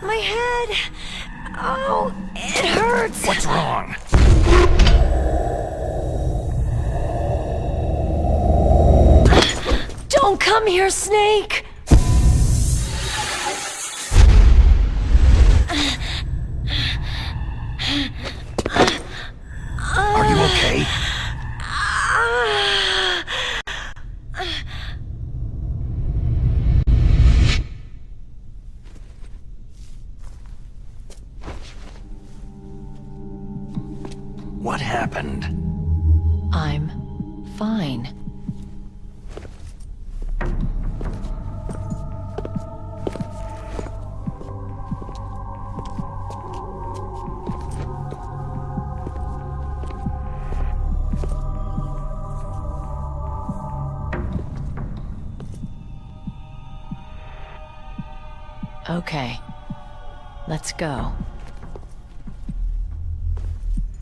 My head! Oh, it hurts! What's wrong? Don't come here, Snake! Are you okay? What happened? I'm fine. Okay, let's go.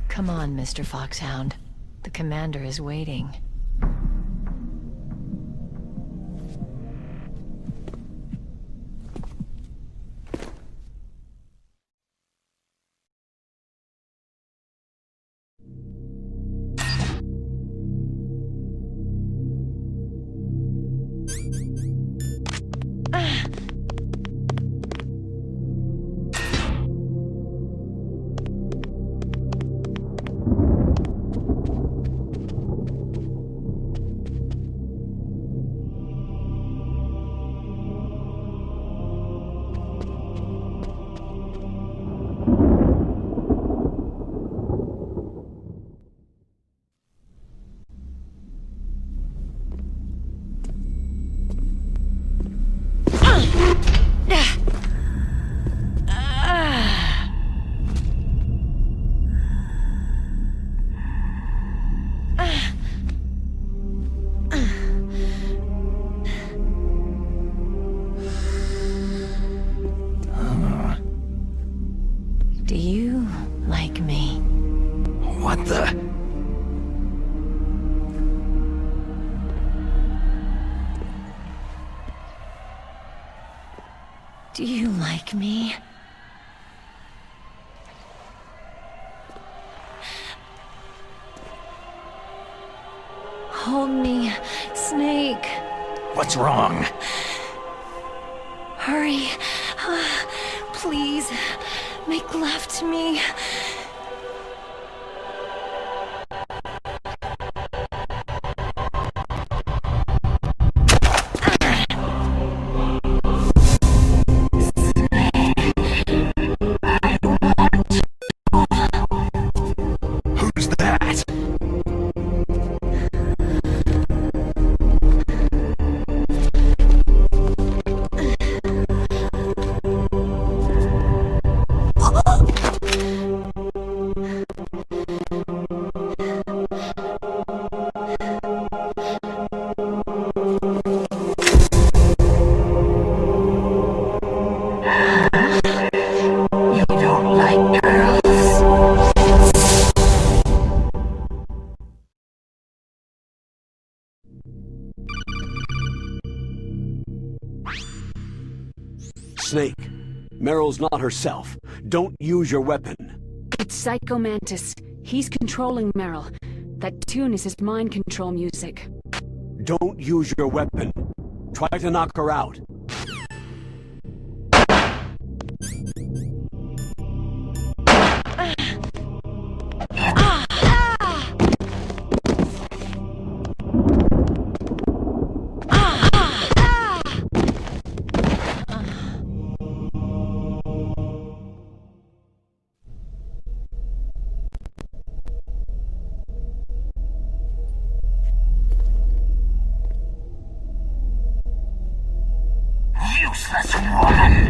Come on, Mr. Foxhound. The commander is waiting. Do you like me? What the? Do you like me? Hold me, Snake. What's wrong? Hurry. Please, make love to me. Who's that? You don't like girls. Snake, Meryl's not herself. Don't use your weapon. It's Psycho Mantis. He's controlling Meryl. That tune is his mind control music. Don't use your weapon. Try to knock her out. useless woman!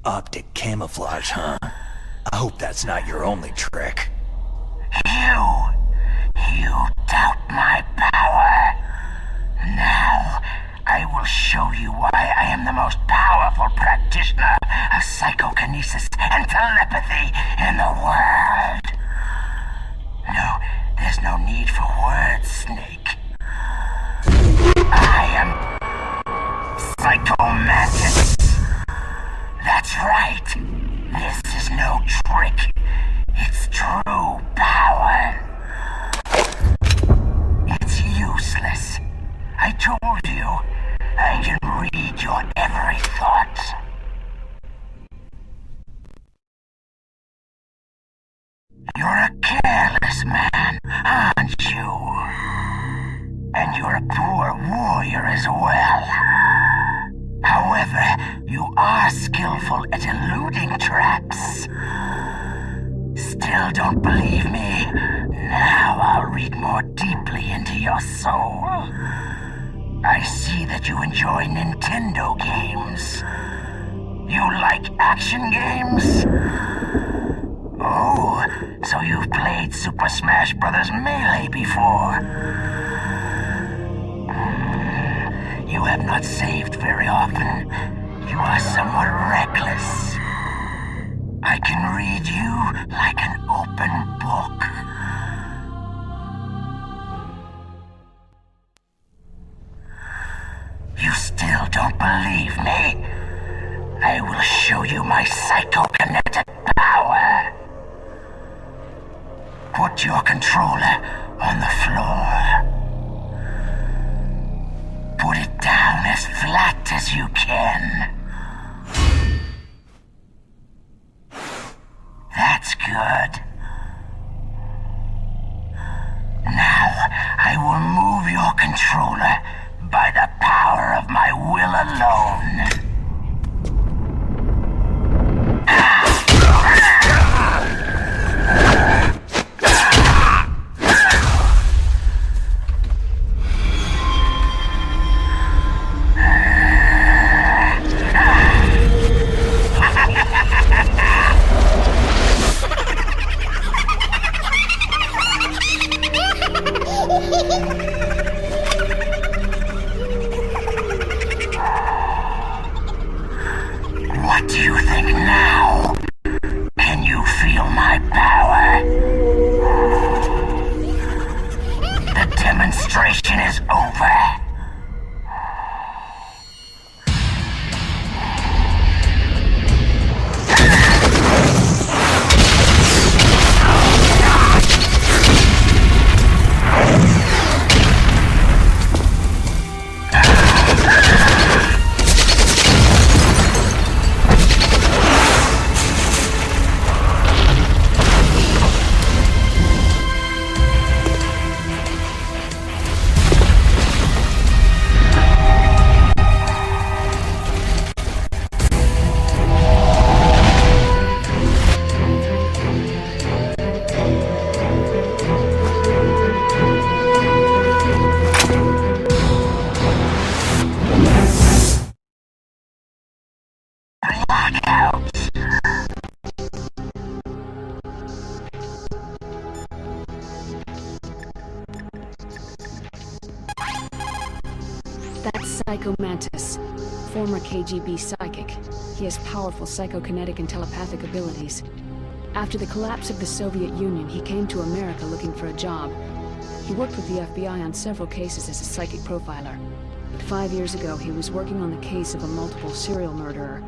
Optic camouflage, huh? I hope that's not your only trick. You doubt my power. Now, I will show you why I am the most powerful practitioner of psychokinesis and telepathy in the world. No, there's no need for words, Snake. I am Psychomantis. That's right. This is no trick. It's true power. It's useless. I told you, I can read your every thought. You're a careless man, aren't you? And you're a poor warrior as well. However, you are skillful at eluding traps. Still don't believe me? Now I'll read more deeply into your soul. I see that you enjoy Nintendo games. You like action games? Oh, so you've played Super Smash Bros. Melee before? You have not saved very often. You are somewhat reckless. I can read you like an open book. You still don't believe me? I will show you my psychokinetic power. Put your controller on the floor. Put it down as flat as you can. That's good. Now, I will move your controller by the power of my will alone. What do you think now? Can you feel my power? The demonstration is over. That's Psychomantis, former KGB psychic. He has powerful psychokinetic and telepathic abilities. After the collapse of the Soviet Union, he came to America looking for a job. He worked with the FBI on several cases as a psychic profiler. But 5 years ago, he was working on the case of a multiple serial murderer,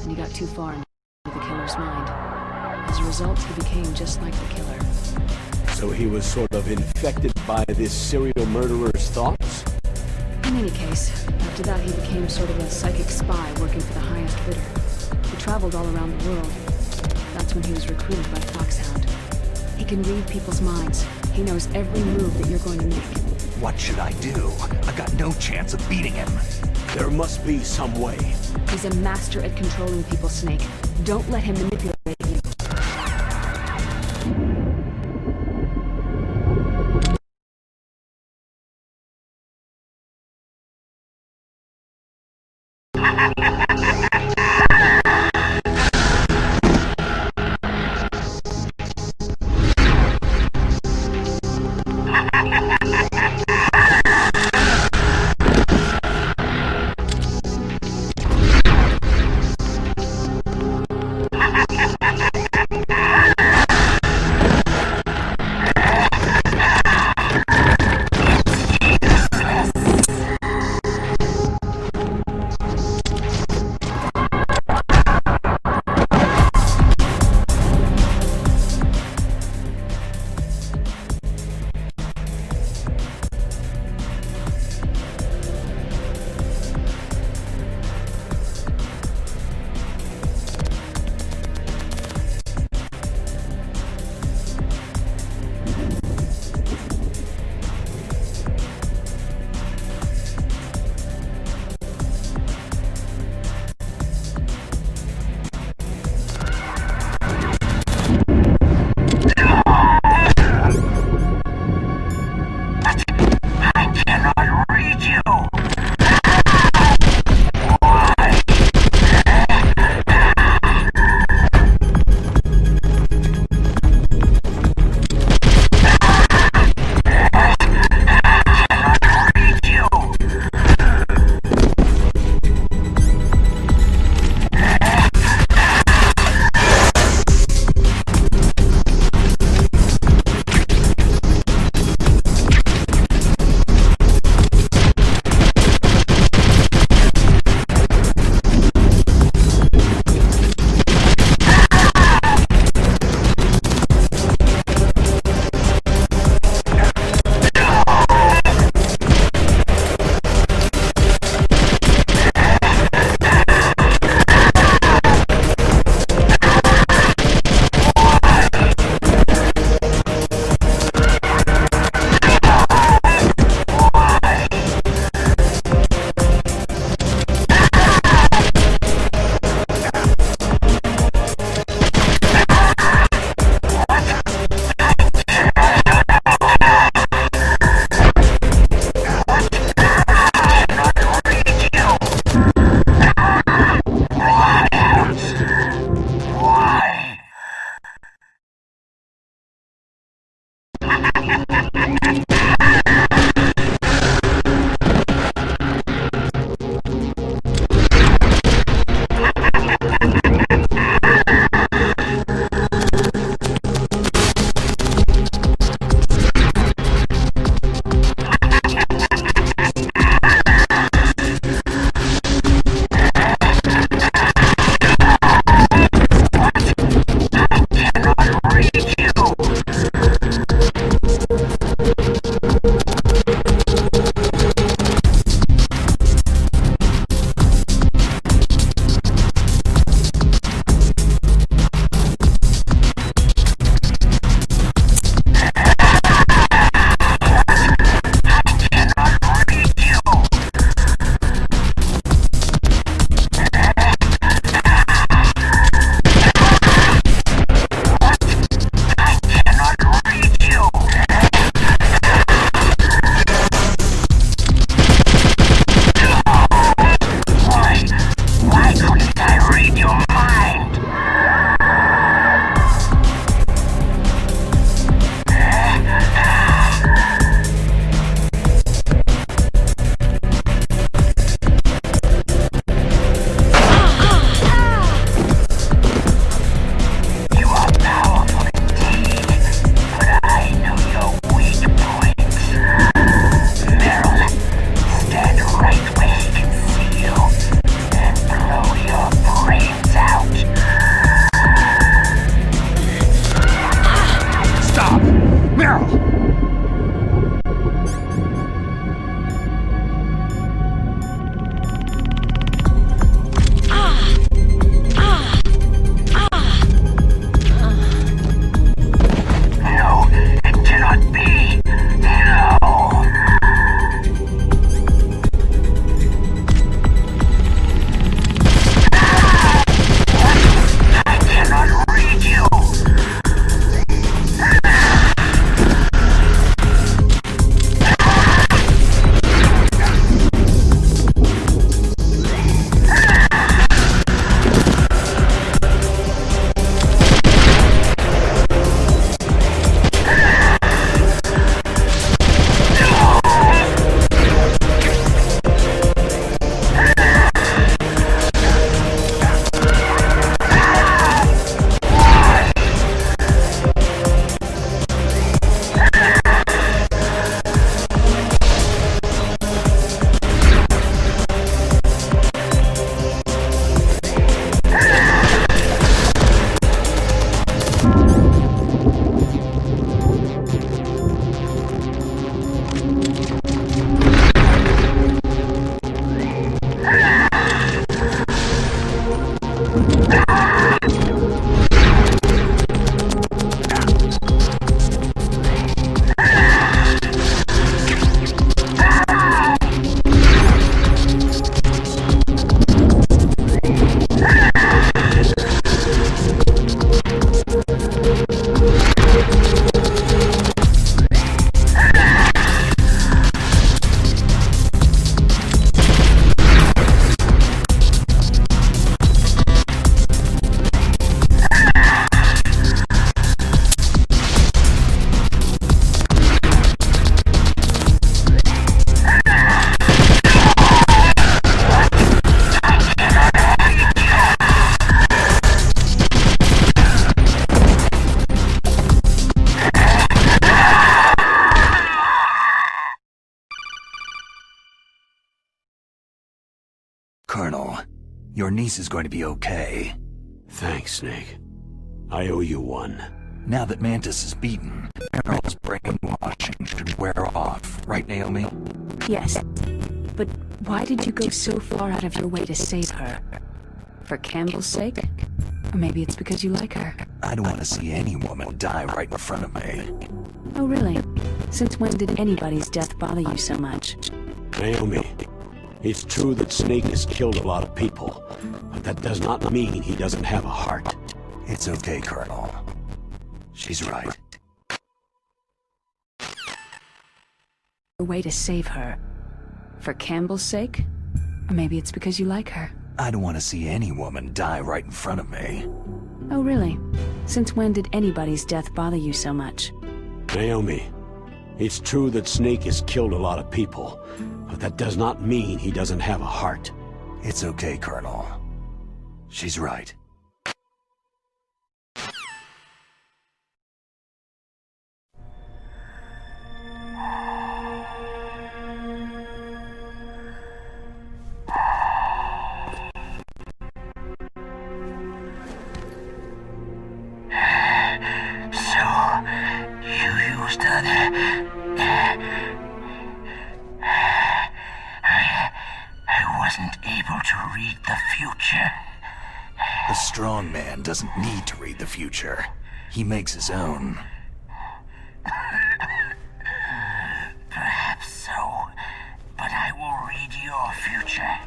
and he got too far into the killer's mind. As a result, he became just like the killer. So he was sort of infected by this serial murderer's thoughts? In any case, after that he became sort of a psychic spy working for the highest bidder. He traveled all around the world. That's when he was recruited by Foxhound. He can read people's minds. He knows every move that you're going to make. What should I do? I've got no chance of beating him. There must be some way. He's a master at controlling people, Snake. Don't let him manipulate Colonel, your niece is going to be okay. Thanks, Snake. I owe you one. Now that Mantis is beaten, Meryl's brainwashing should wear off, right, Naomi? Yes. But why did you go so far out of your way to save her? For Campbell's sake? Or maybe it's because you like her. I don't want to see any woman die right in front of me. Oh, really? Since when did anybody's death bother you so much? Naomi, it's true that Snake has killed a lot of people, but that does not mean he doesn't have a heart. It's okay, Colonel. She's right. A way to save her. For Campbell's sake? Or maybe it's because you like her. I don't want to see any woman die right in front of me. Oh, really? Since when did anybody's death bother you so much? Naomi, it's true that Snake has killed a lot of people, but that does not mean he doesn't have a heart. It's okay, Colonel. She's right. I wasn't able to read the future. The strong man doesn't need to read the future. He makes his own. Perhaps so, but I will read your future.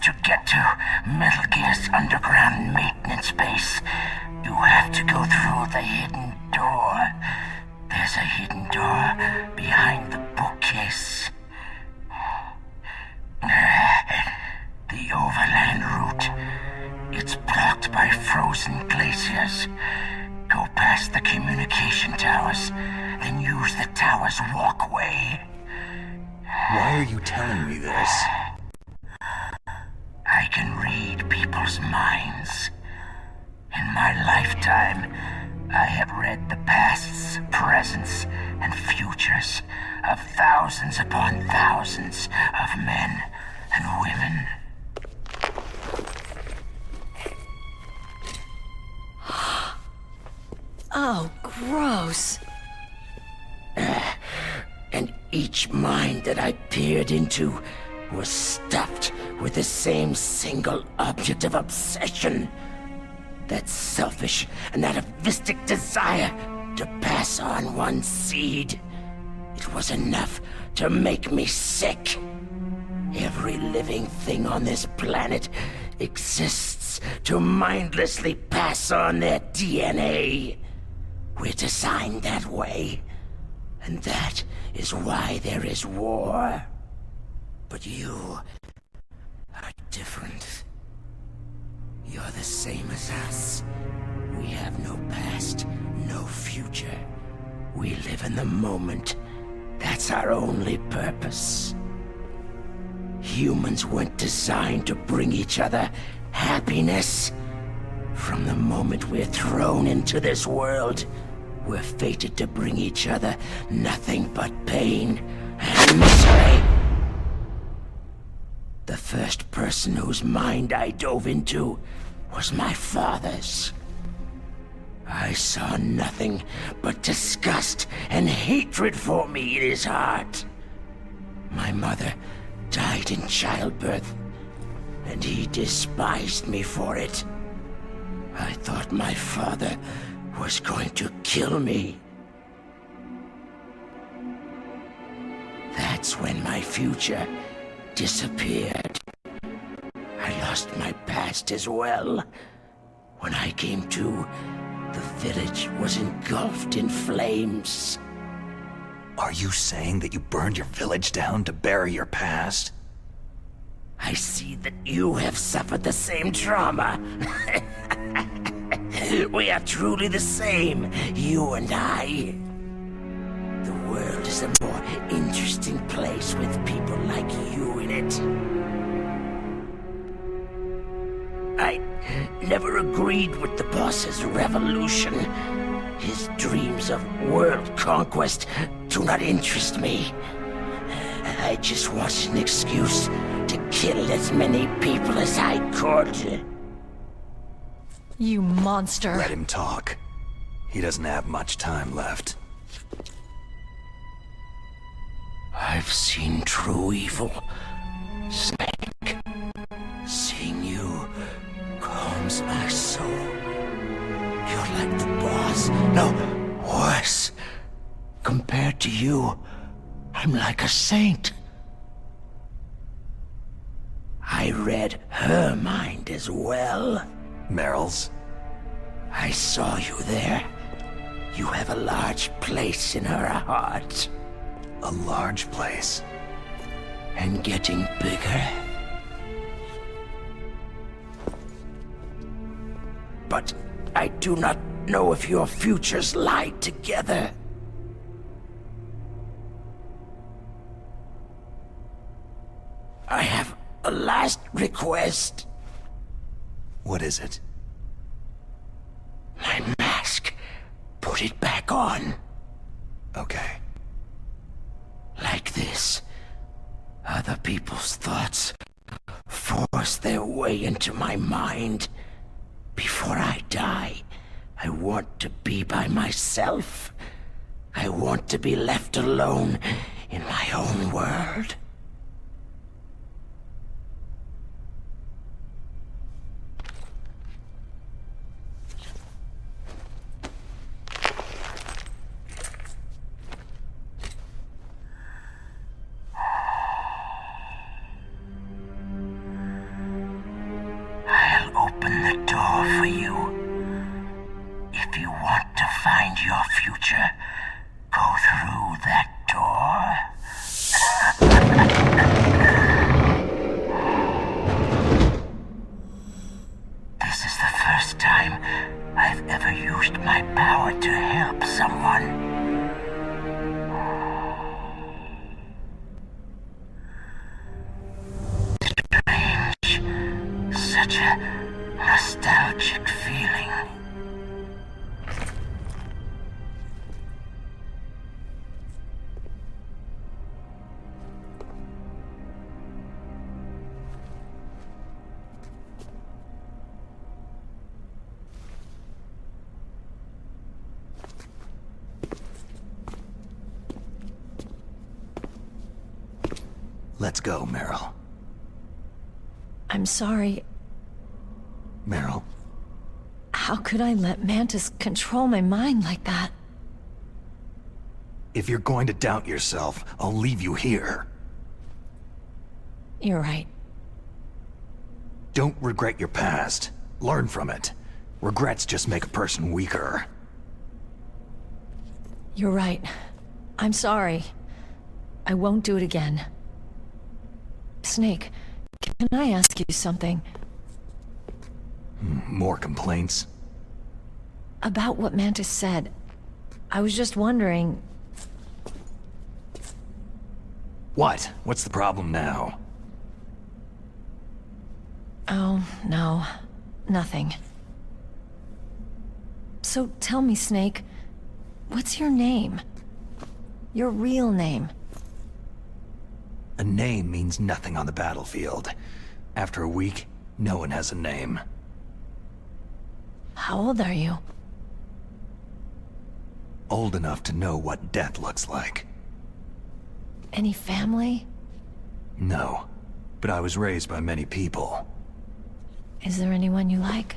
To get to Metal Gear's underground maintenance base, you have to go through the hidden door. There's a hidden door behind the bookcase. The overland route. It's blocked by frozen glaciers. Go past the communication towers, then use the tower's walkway. Why are you telling me this? I can read people's minds. In my lifetime, I have read the pasts, presents, and futures of thousands upon thousands of men and women. Oh, gross. And each mind that I peered into was stuffed with the same single object of obsession. That selfish and atavistic desire to pass on one seed. It was enough to make me sick. Every living thing on this planet exists to mindlessly pass on their DNA. We're designed that way, and that is why there is war. But you are different. You're the same as us. We have no past, no future. We live in the moment. That's our only purpose. Humans weren't designed to bring each other happiness. From the moment we're thrown into this world, we're fated to bring each other nothing but pain and misery. The first person whose mind I dove into was my father's. I saw nothing but disgust and hatred for me in his heart. My mother died in childbirth, and he despised me for it. I thought my father was going to kill me. That's when my future disappeared. I lost my past as well. When I came to, the village was engulfed in flames. Are you saying that you burned your village down to bury your past? I see that you have suffered the same trauma. We are truly the same, you and I. The world is a more interesting place with people like you in it. I never agreed with the boss's revolution. His dreams of world conquest do not interest me. I just wanted an excuse to kill as many people as I could. You monster. Let him talk. He doesn't have much time left. I've seen true evil, Snake. Seeing you calms my soul. You're like the boss. No, worse. Compared to you, I'm like a saint. I read her mind as well. Meryl's? I saw you there. You have a large place in her heart. A large place. And getting bigger. But I do not know if your futures lie together. I have a last request. What is it? My mask. Put it back on. Okay. Like this. Other people's thoughts force their way into my mind. Before I die, I want to be by myself. I want to be left alone in my own world. I'll open the door for you. If you want to find your future, go through that door. This is the first time I've ever used my power to help someone. Such a nostalgic feeling. Let's go, Meryl. I'm sorry. Meryl, How could I let Mantis control my mind like that? if you're going to doubt yourself, I'll leave you here. You're right. Don't regret your past. Learn from it. Regrets just make a person weaker. You're right. I'm sorry. I won't do it again. Snake, can I ask you something? More complaints? About what Mantis said. I was just wondering... What? What's the problem now? Oh, no. Nothing. So tell me, Snake, what's your name? Your real name? A name means nothing on the battlefield. After a week, no one has a name. How old are you? Old enough to know what death looks like. Any family? No, but I was raised by many people. Is there anyone you like?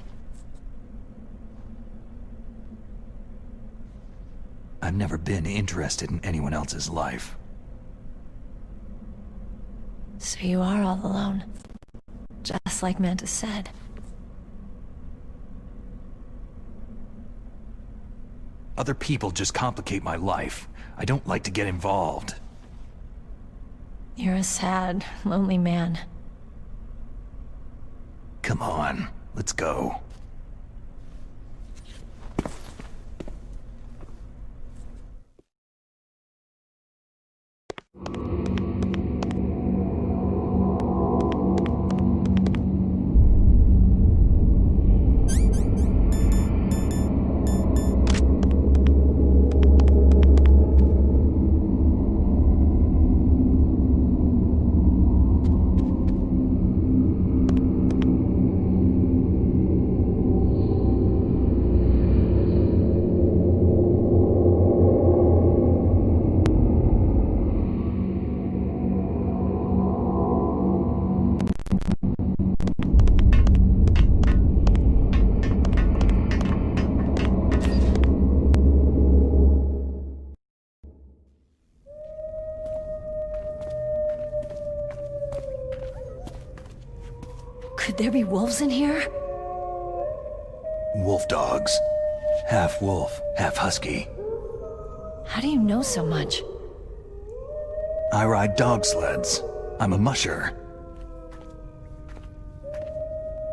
I've never been interested in anyone else's life. So you are all alone. Just like Mantis said. Other people just complicate my life. I don't like to get involved. You're a sad, lonely man. Come on, let's go. Could there be wolves in here? Wolf dogs. Half wolf, half husky. How do you know so much? I ride dog sleds. I'm a musher.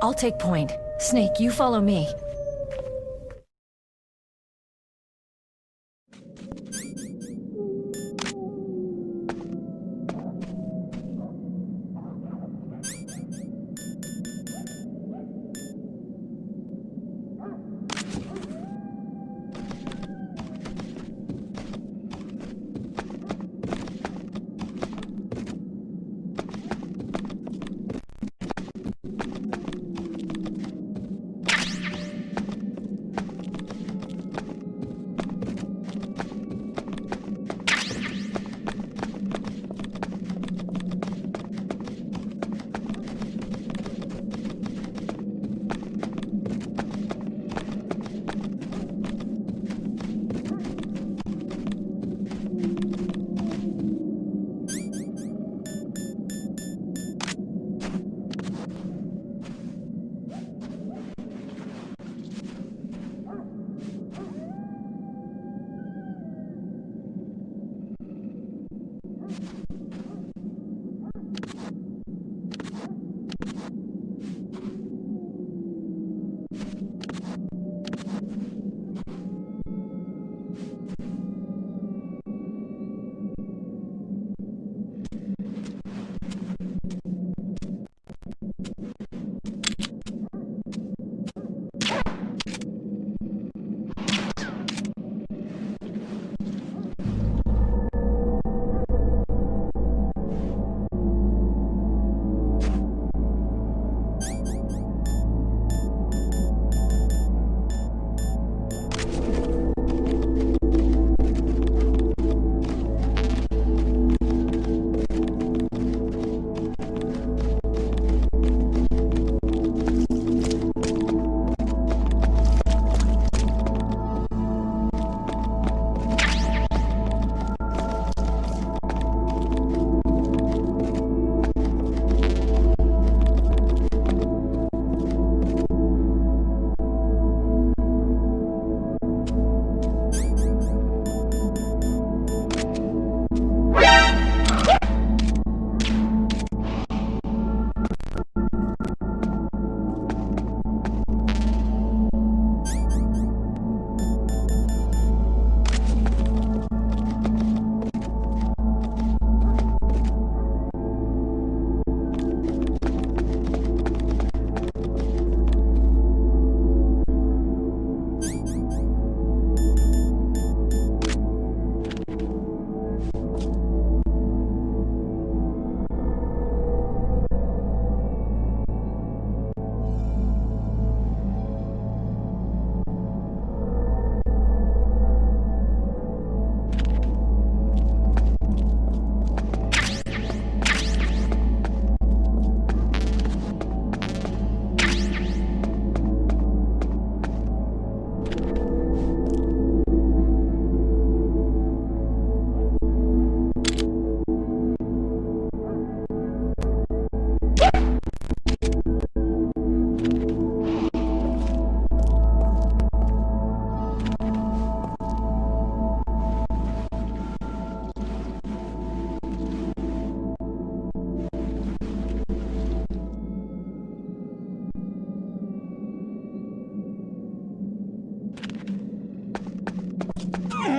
I'll take point. Snake, you follow me.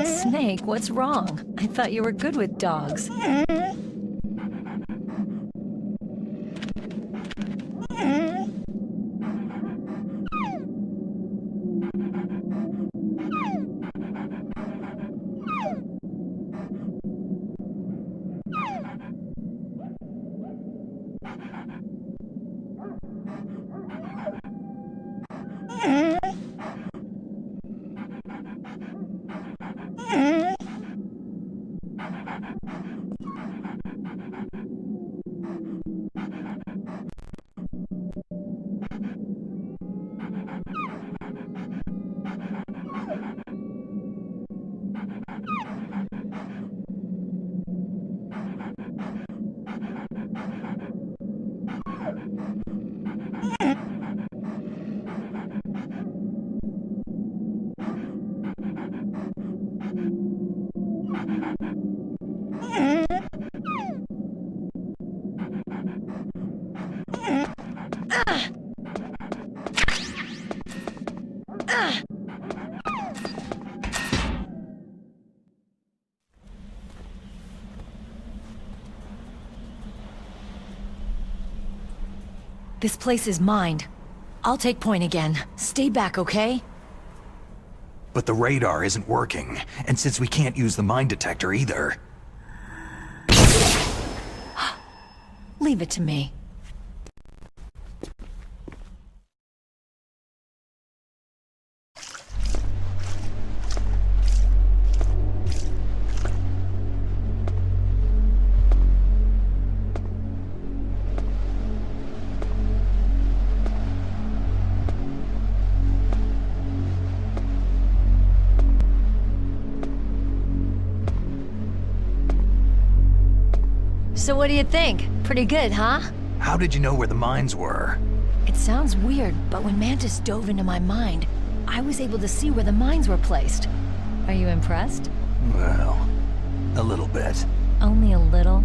Snake, what's wrong? I thought you were good with dogs. This place is mine. I'll take point again. Stay back, okay? But the radar isn't working, and since we can't use the mine detector either... Leave it to me. So what do you think? Pretty good, huh? How did you know where the mines were? It sounds weird, but when Mantis dove into my mind, I was able to see where the mines were placed. Are you impressed? Well, a little bit. Only a little?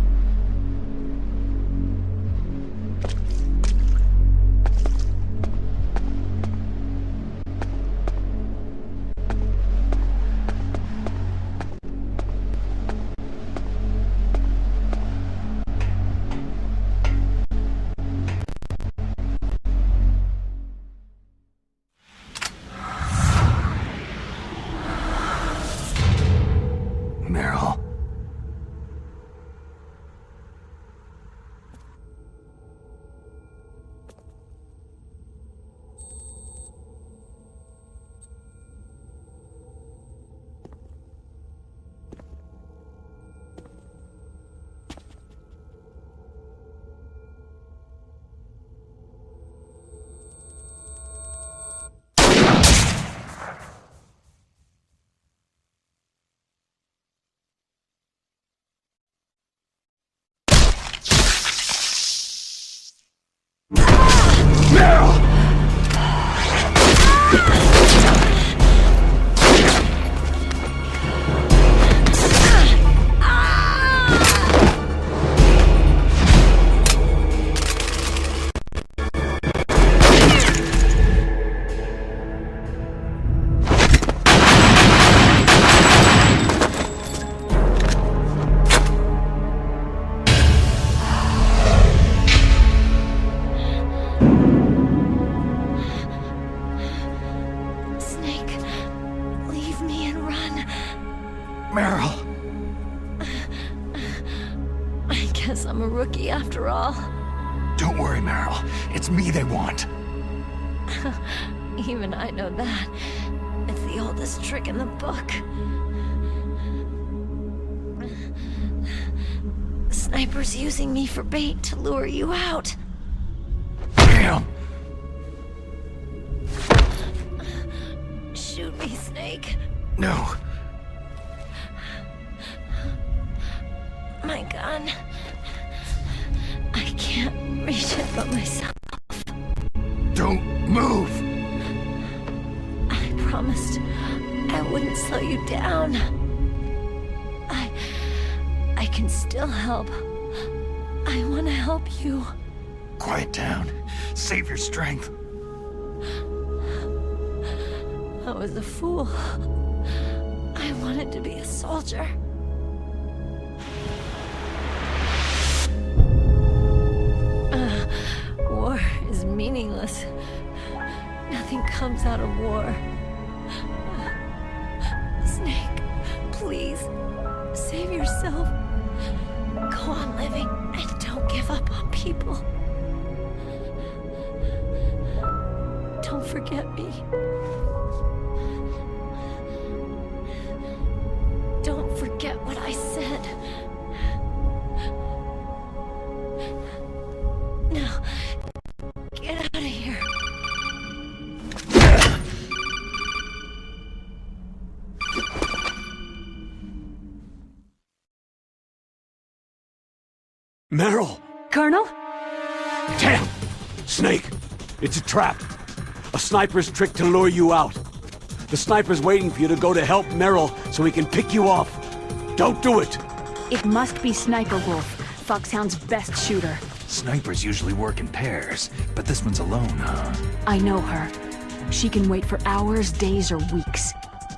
Meryl. I'm a rookie after all. Don't worry, Meryl. It's me they want. Even I know that. It's the oldest trick in the book. The sniper's using me for bait to lure you out. Damn! Shoot me, Snake. No. My gun. I can't reach it but myself. Don't move! I promised I wouldn't slow you down. I can still help. I want to help you. Quiet down. Save your strength. I was a fool. I wanted to be a soldier. War is meaningless. Nothing comes out of war. Snake, please, save yourself. Go on living and don't give up on people. Don't forget me. Don't forget what I said. Now, get out of here. Meryl! Colonel? Damn! Snake! It's a trap. A sniper's trick to lure you out. The sniper's waiting for you to go to help Meryl so he can pick you off. Don't do it! It must be Sniper Wolf, Foxhound's best shooter. Snipers usually work in pairs, but this one's alone, huh? I know her. She can wait for hours, days, or weeks.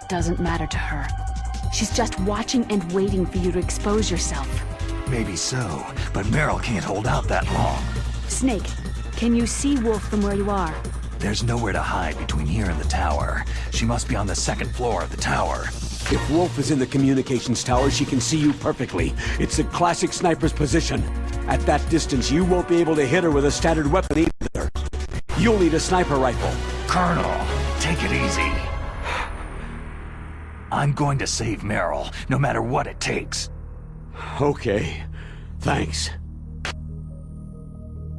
Doesn't matter to her. She's just watching and waiting for you to expose yourself. Maybe so, but Meryl can't hold out that long. Snake, Can you see Wolf from where you are? There's nowhere to hide between here and the tower. She must be on the second floor of the tower. If Wolf is in the communications tower, she can see you perfectly. It's a classic sniper's position. At that distance, you won't be able to hit her with a standard weapon either. You'll need a sniper rifle. Colonel, take it easy. I'm going to save Meryl, no matter what it takes. Okay. Thanks.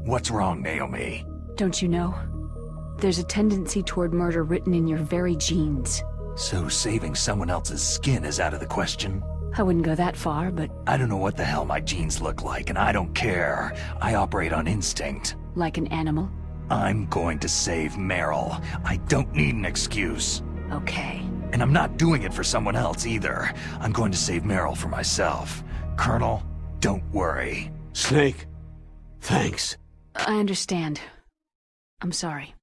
What's wrong, Naomi? Don't you know? There's a tendency toward murder written in your very genes. So saving someone else's skin is out of the question? I wouldn't go that far, but... I don't know what the hell my genes look like, and I don't care. I operate on instinct. like an animal? I'm going to save Meryl. I don't need an excuse. Okay. And I'm not doing it for someone else either. I'm going to save Meryl for myself. Colonel, don't worry. Snake, thanks. I understand. I'm sorry.